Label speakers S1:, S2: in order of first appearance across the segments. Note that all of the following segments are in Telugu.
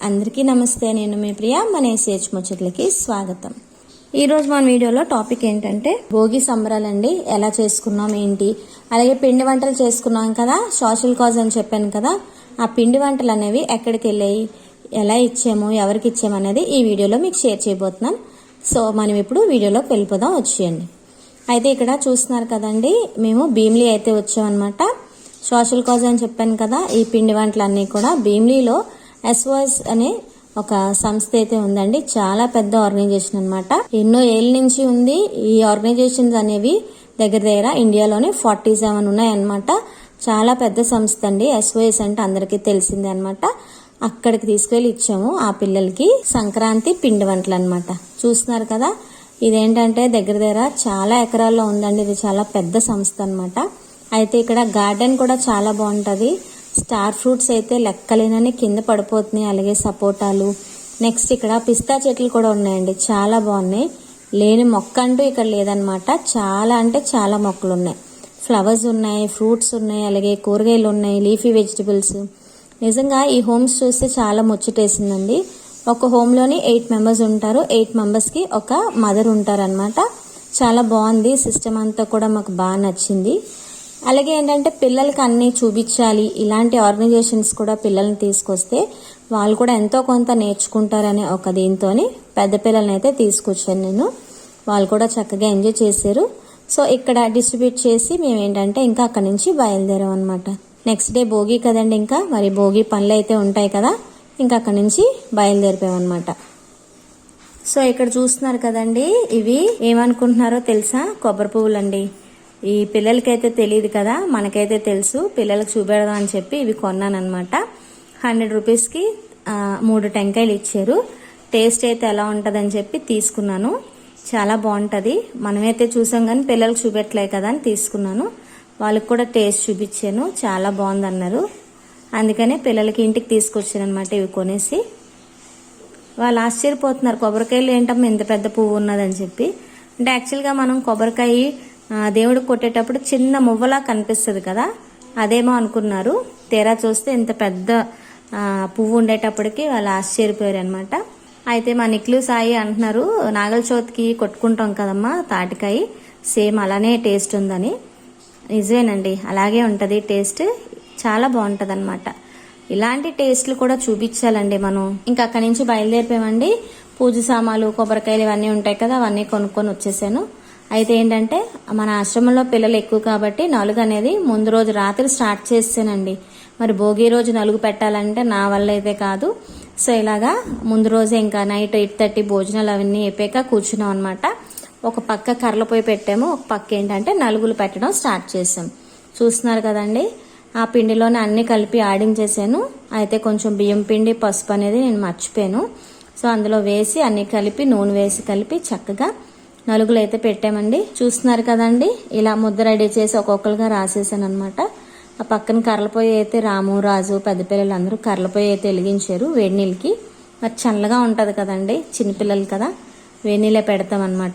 S1: అందరికీ నమస్తే. నేను మీ ప్రియా. మన ముచ్చట్లకి స్వాగతం. ఈరోజు మన వీడియోలో టాపిక్ ఏంటంటే భోగి సంబరాలండి. ఎలా చేసుకున్నాం ఏంటి, అలాగే పిండి వంటలు చేసుకున్నాం కదా, సోషల్ కాజ్ అని చెప్పాను కదా, ఆ పిండి వంటలు అనేవి ఎక్కడికి వెళ్ళాయి, ఎలా ఇచ్చాము, ఎవరికి ఇచ్చాము అనేది ఈ వీడియోలో మీకు షేర్ చేయబోతున్నాం. సో మనం ఇప్పుడు వీడియోలోకి వెళ్ళిపోదాం, వచ్చేయండి. అయితే ఇక్కడ చూస్తున్నారు కదండి, మేము భీమిలీ అయితే వచ్చామన్నమాట. సోషల్ కాజ్ అని చెప్పాను కదా, ఈ పిండి వంటలన్నీ కూడా భీమిలీలో SOS అనే ఒక సంస్థ అయితే ఉందండి. చాలా పెద్ద ఆర్గనైజేషన్ అనమాట. ఎన్నో ఏళ్ళ నుంచి ఉంది. ఈ ఆర్గనైజేషన్స్ అనేవి దగ్గర ఇండియాలోనే 47 ఉన్నాయన్నమాట. చాలా పెద్ద సంస్థ అండి. SOS అంటే అందరికీ తెలిసిందే అనమాట. అక్కడికి తీసుకెళ్లి ఇచ్చాము ఆ పిల్లలకి సంక్రాంతి పిండి వంటలు అనమాట. చూస్తున్నారు కదా, ఇదేంటంటే దగ్గర చాలా ఎకరాల్లో ఉందండి. ఇది చాలా పెద్ద సంస్థ అనమాట. అయితే ఇక్కడ గార్డెన్ కూడా చాలా బాగుంటుంది. స్టార్ ఫ్రూట్స్ అయితే లెక్కలేనని కింద పడిపోతున్నాయి. అలాగే సపోటాలు, నెక్స్ట్ ఇక్కడ పిస్తా చెట్లు కూడా ఉన్నాయండి. చాలా బాగున్నాయి. లేని మొక్క అంటూ ఇక్కడ లేదనమాట. చాలా అంటే చాలా మొక్కలు ఉన్నాయి. ఫ్లవర్స్ ఉన్నాయి, ఫ్రూట్స్ ఉన్నాయి, అలాగే కూరగాయలు ఉన్నాయి, లీఫీ వెజిటబుల్స్. నిజంగా ఈ హోమ్స్ చూస్తే చాలా ముచ్చటేసిందండి. ఒక హోమ్లోని 8 మెంబర్స్ ఉంటారు. 8 మెంబర్స్కి ఒక మదర్ ఉంటారనమాట. చాలా బాగుంది. సిస్టమ్ అంతా కూడా మాకు బాగా నచ్చింది. అలాగే ఏంటంటే పిల్లలకి అన్నీ చూపించాలి. ఇలాంటి ఆర్గనైజేషన్స్ కూడా పిల్లల్ని తీసుకొస్తే వాళ్ళు కూడా ఎంతో కొంత నేర్చుకుంటారనే ఒక దీంతో పెద్ద పిల్లల్ని అయితే తీసుకొచ్చాను నేను. వాళ్ళు కూడా చక్కగా ఎంజాయ్ చేశారు. సో ఇక్కడ డిస్ట్రిబ్యూట్ చేసి మేము ఏంటంటే ఇంకా అక్కడి నుంచి బయలుదేరాం అనమాట. నెక్స్ట్ డే భోగి కదండి, ఇంకా మరి భోగి పనులు అయితే ఉంటాయి కదా, ఇంకా అక్కడి నుంచి బయలుదేరిపోయామన్నమాట. సో ఇక్కడ చూస్తున్నారు కదండి, ఇవి ఏమనుకుంటున్నారో తెలుసా? కొబ్బరి పువ్వులండి. ఈ పిల్లలకైతే తెలియదు కదా, మనకైతే తెలుసు. పిల్లలకు చూపెడదాం అని చెప్పి ఇవి కొన్నానమాట. 100 రూపీస్కి 3 టెంకాయలు ఇచ్చారు. టేస్ట్ అయితే ఎలా ఉంటుందని చెప్పి తీసుకున్నాను. చాలా బాగుంటుంది. మనమైతే చూసాం కానీ పిల్లలకు చూపెట్టలేదు కదా అని తీసుకున్నాను. వాళ్ళకి కూడా టేస్ట్ చూపించాను. చాలా బాగుందన్నారు. అందుకనే పిల్లలకి ఇంటికి తీసుకొచ్చాను అనమాట ఇవి కొనేసి. వాళ్ళు ఆశ్చర్యపోతున్నారు, కొబ్బరికాయలు ఏంటమ్మా ఇంత పెద్ద పువ్వు ఉన్నదని చెప్పి. అంటే యాక్చువల్గా మనం కొబ్బరికాయ దేవుడికి కొట్టేటప్పుడు చిన్న మువ్వలా కనిపిస్తుంది కదా, అదేమో అనుకున్నారు. తీరా చూస్తే ఇంత పెద్ద పువ్వు ఉండేటప్పటికి వాళ్ళు ఆశ్చర్యపోయారు అనమాట. అయితే మా నిక్లు సాయి అంటున్నారు, నాగల చవితికి కొట్టుకుంటాం కదమ్మా తాటికాయ, సేమ్ అలానే టేస్ట్ ఉందని. నిజమేనండి, అలాగే ఉంటుంది టేస్ట్. చాలా బాగుంటుంది అనమాట. ఇలాంటి టేస్ట్లు కూడా చూపించాలండి మనం. ఇంకా అక్కడి నుంచి బయలుదేరిపోయామండి. పూజ సామాన్లు, కొబ్బరికాయలు ఇవన్నీ ఉంటాయి కదా, అవన్నీ కొనుక్కొని వచ్చేసాను. అయితే ఏంటంటే మన ఆశ్రమంలో పిల్లలు ఎక్కువ కాబట్టి నలుగు అనేది ముందు రోజు రాత్రి స్టార్ట్ చేసానండి. మరి భోగి రోజు నలుగు పెట్టాలంటే నా వల్ల అయితే కాదు. సో ఇలాగా ముందు రోజే ఇంకా నైట్ 8:30 భోజనాలు అవన్నీ అయిపోయాక కూర్చున్నాం అనమాట. ఒక పక్క కర్రల పొయ్యి పెట్టాము, ఒక పక్క ఏంటంటే నలుగులు పెట్టడం స్టార్ట్ చేసాం. చూస్తున్నారు కదండి, ఆ పిండిలోనే అన్ని కలిపి ఆడించేసాను. అయితే కొంచెం బియ్యం పిండి, పసుపు అనేది నేను మర్చిపోయాను. సో అందులో వేసి అన్ని కలిపి నూనె వేసి కలిపి చక్కగా నలుగులు అయితే పెట్టామండి. చూస్తున్నారు కదండి, ఇలా ముద్ద రెడీ చేసి ఒక్కొక్కరుగా రాసేసాను అనమాట. ఆ పక్కన కర్రలపొయ్యి అయితే రాము, రాజు, పెద్ద పిల్లలు అందరూ కర్రలపొయ్యి అయితే వెలిగించారు వేడి నీళ్ళకి. మరి చల్లగా ఉంటుంది కదండి, చిన్నపిల్లలు కదా, వేడి నీళ్ళే పెడతాం అనమాట.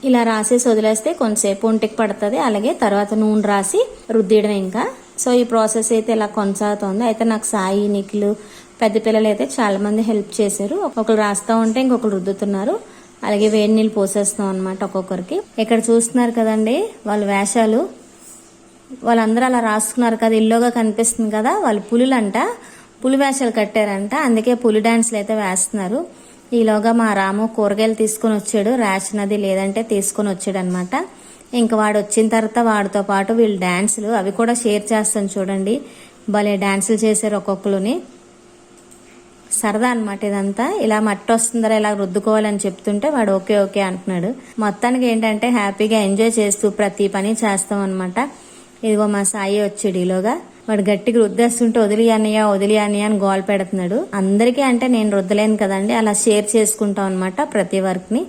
S1: ఇలా రాసేసి వదిలేస్తే కొంతసేపు ఒంటికి పడుతుంది. అలాగే తర్వాత నూనె రాసి రుద్దియడం ఇంకా. సో ఈ ప్రాసెస్ అయితే ఇలా కొనసాగుతుంది. అయితే నాకు సాయి, నిఖిలు, పెద్ద పిల్లలు అయితే చాలా మంది హెల్ప్ చేశారు. ఒకరు రాస్తూ ఉంటే ఇంకొకరు రుద్దుతున్నారు. అలాగే వేడి నీళ్ళు పోసేస్తున్నాం అనమాట ఒక్కొక్కరికి. ఇక్కడ చూస్తున్నారు కదండి వాళ్ళ వేషాలు. వాళ్ళందరూ అలా రాసుకున్నారు కదా, ఇల్లుగా కనిపిస్తుంది కదా, వాళ్ళు పులులంట, పులి వేషాలు కట్టారంట. అందుకే పులి డాన్స్లు అయితే వేస్తున్నారు. ఈలోగా మా రాము కూరగాయలు తీసుకొని వచ్చాడు. రేషన్ అది లేదంటే తీసుకొని వచ్చాడు అనమాట. ఇంకా వాడు వచ్చిన తర్వాత వాడితో పాటు వీళ్ళు డాన్సులు అవి కూడా షేర్ చేస్తాను చూడండి. భలే డాన్సులు చేశారు ఒక్కొక్కరుని. సరదా అనమాట ఇదంతా. ఇలా మట్టి వస్తుందా ఇలా రుద్దుకోవాలని చెప్తుంటే వాడు ఓకే ఓకే అంటున్నాడు. మొత్తానికి ఏంటంటే హ్యాపీగా ఎంజాయ్ చేస్తూ ప్రతి పని చేస్తాం అనమాట. ఇదిగో మా సాయి వచ్చాడు. ఈలోగా వాడు గట్టిగా రుద్దేస్తుంటే వదిలి అన్నయ్య అని గోల్ పెడుతున్నాడు. అందరికీ అంటే నేను రుద్దలేను కదండి, అలా షేర్ చేసుకుంటాం అనమాట ప్రతి వర్క్ ని.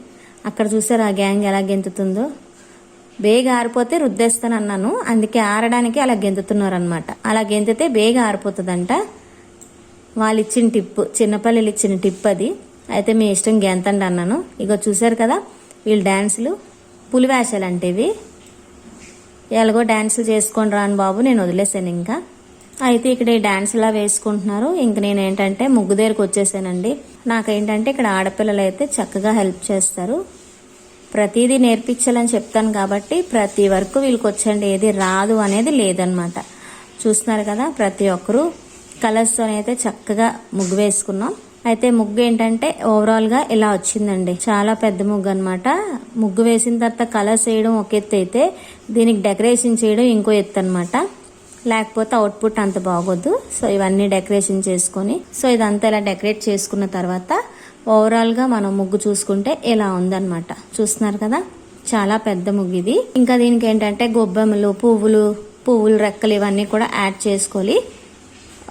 S1: అక్కడ చూసారు ఆ గ్యాంగ్ ఎలా గెంతుతుందో. బేగా ఆరిపోతే రుద్దేస్తాను అన్నాను, అందుకే ఆరడానికి అలా గెంతుతున్నారు అనమాట. అలా గెంతితే బేగా ఆరిపోతుందంట. వాళ్ళు ఇచ్చిన టిప్, చిన్నపిల్లలు ఇచ్చిన టిప్ అది. అయితే మీ ఇష్టం గెంతండి అన్నాను. ఇగో చూసారు కదా వీళ్ళు డాన్సులు, పులి వేషాలు అంటే ఇవి. ఎలాగో డాన్సులు చేసుకొని రాను బాబు, నేను వదిలేసాను ఇంకా. అయితే ఇక్కడ ఈ డాన్స్ లా వేసుకుంటున్నారు. ఇంక నేను ఏంటంటే ముగ్గు దగ్గరకు వచ్చేసానండి. నాకేంటంటే ఇక్కడ ఆడపిల్లలు అయితే చక్కగా హెల్ప్ చేస్తారు. ప్రతిదీ నేర్పించాలని చెప్తాను కాబట్టి ప్రతి వరకు వీళ్ళకి వచ్చండి, ఏది రాదు అనేది లేదనమాట. చూస్తున్నారు కదా, ప్రతి ఒక్కరూ కలర్స్తో అయితే చక్కగా ముగ్గు వేసుకున్నాం. అయితే ముగ్గు ఏంటంటే ఓవరాల్గా ఇలా వచ్చిందండి. చాలా పెద్ద ముగ్గు అనమాట. ముగ్గు వేసిన తర్వాత కలర్స్ వేయడం ఒక ఎత్తు అయితే దీనికి డెకరేషన్ చేయడం ఇంకో ఎత్తు అనమాట. లేకపోతే అవుట్పుట్ అంత బాగోదు. సో ఇవన్నీ డెకరేషన్ చేసుకొని, సో ఇదంతా ఇలా డెకరేట్ చేసుకున్న తర్వాత ఓవరాల్గా మనం ముగ్గు చూసుకుంటే ఇలా ఉందన్నమాట. చూస్తున్నారు కదా, చాలా పెద్ద ముగ్గు ఇది. ఇంకా దీనికి ఏంటంటే గొబ్బెమ్మలు, పువ్వులు రెక్కలు ఇవన్నీ కూడా యాడ్ చేసుకోవాలి.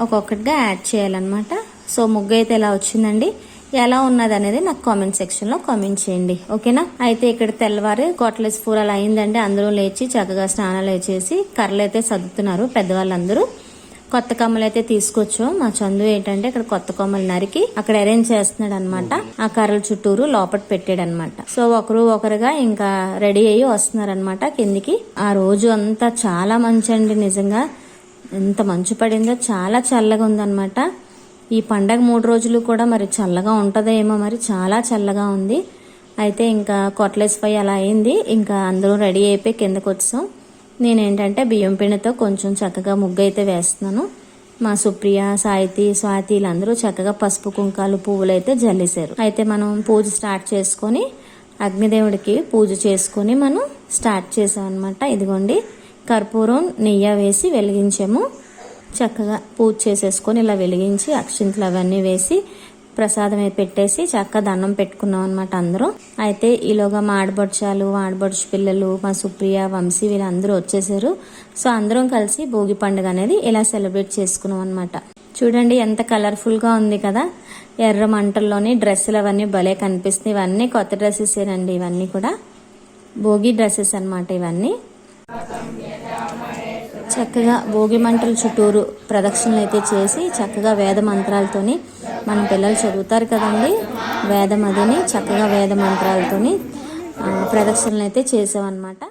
S1: ఒక్కొక్కటిగా యాడ్ చేయాలన్నమాట. సో ముగ్గు అయితే ఇలా వచ్చిందండి. ఎలా ఉన్నది అనేది నాకు కామెంట్ సెక్షన్ లో కామెంట్ చేయండి, ఓకేనా. అయితే ఇక్కడ తెల్లవారు కోట్లెస్ పూర అలా అయిందండి. అందరూ లేచి చక్కగా స్నానాలు చేసి కర్రలు అయితే సర్దుతున్నారు పెద్దవాళ్ళందరూ. కొత్త కొమ్మలు అయితే తీసుకొచ్చాం. మా చందు ఏంటంటే ఇక్కడ కొత్త కొమ్మలు నరికి అక్కడ అరేంజ్ చేస్తున్నాడు అనమాట. ఆ కర్రల చుట్టూరు లోపల పెట్టాడు అనమాట. సో ఒకరుగా ఇంకా రెడీ అయ్యి వస్తున్నారు అనమాట కిందికి. ఆ రోజు అంతా చాలా మంచి అండి, నిజంగా ఎంత మంచు పడిందో, చాలా చల్లగా ఉందన్నమాట. ఈ పండగ 3 రోజులు కూడా మరి చల్లగా ఉంటుందో ఏమో, మరి చాలా చల్లగా ఉంది. అయితే ఇంకా కొట్లేసిపోయి అలా అయింది. ఇంకా అందరూ రెడీ అయిపోయి కిందకు వచ్చాం. నేనేంటంటే బియ్యం పిండితో కొంచెం చక్కగా ముగ్గు అయితే వేస్తున్నాను. మా సుప్రియ, సాయితి, స్వాతి వీళ్ళందరూ చక్కగా పసుపు కుంకాలు పువ్వులు అయితే జల్లేశారు. అయితే మనం పూజ స్టార్ట్ చేసుకొని అగ్నిదేవుడికి పూజ చేసుకొని మనం స్టార్ట్ చేసాం అనమాట. ఇదిగోండి కర్పూరం నెయ్యి వేసి వెలిగించాము. చక్కగా పూజ చేసేసుకొని ఇలా వెలిగించి అక్షింతలు అవన్నీ వేసి ప్రసాదం పెట్టేసి చక్కగా దండం పెట్టుకున్నాం అనమాట అందరూ. అయితే ఈలోగా మా ఆడబడుచు పిల్లలు, మా సుప్రియ, వంశీ వీళ్ళందరూ వచ్చేసారు. సో అందరం కలిసి భోగి పండుగ అనేది ఇలా సెలబ్రేట్ చేసుకున్నాం అనమాట. చూడండి ఎంత కలర్ఫుల్ గా ఉంది కదా. ఎర్ర మంటల్లోని డ్రెస్సులు అవన్నీ భలే కనిపిస్తున్నాయి. ఇవన్నీ కొత్త డ్రెస్సెస్ ఏనండి, ఇవన్నీ కూడా భోగి డ్రెస్సెస్ అనమాట. ఇవన్నీ చక్కగా భోగి మంటల చుట్టూరు ప్రదక్షిణలు అయితే చేసి చక్కగా వేద మంత్రాలతోని మన పిల్లలు చదువుతారు కదండి, వేదం అదిని చక్కగా వేద మంత్రాలతోని ప్రదక్షిణలు అయితే చేసామన్నమాట.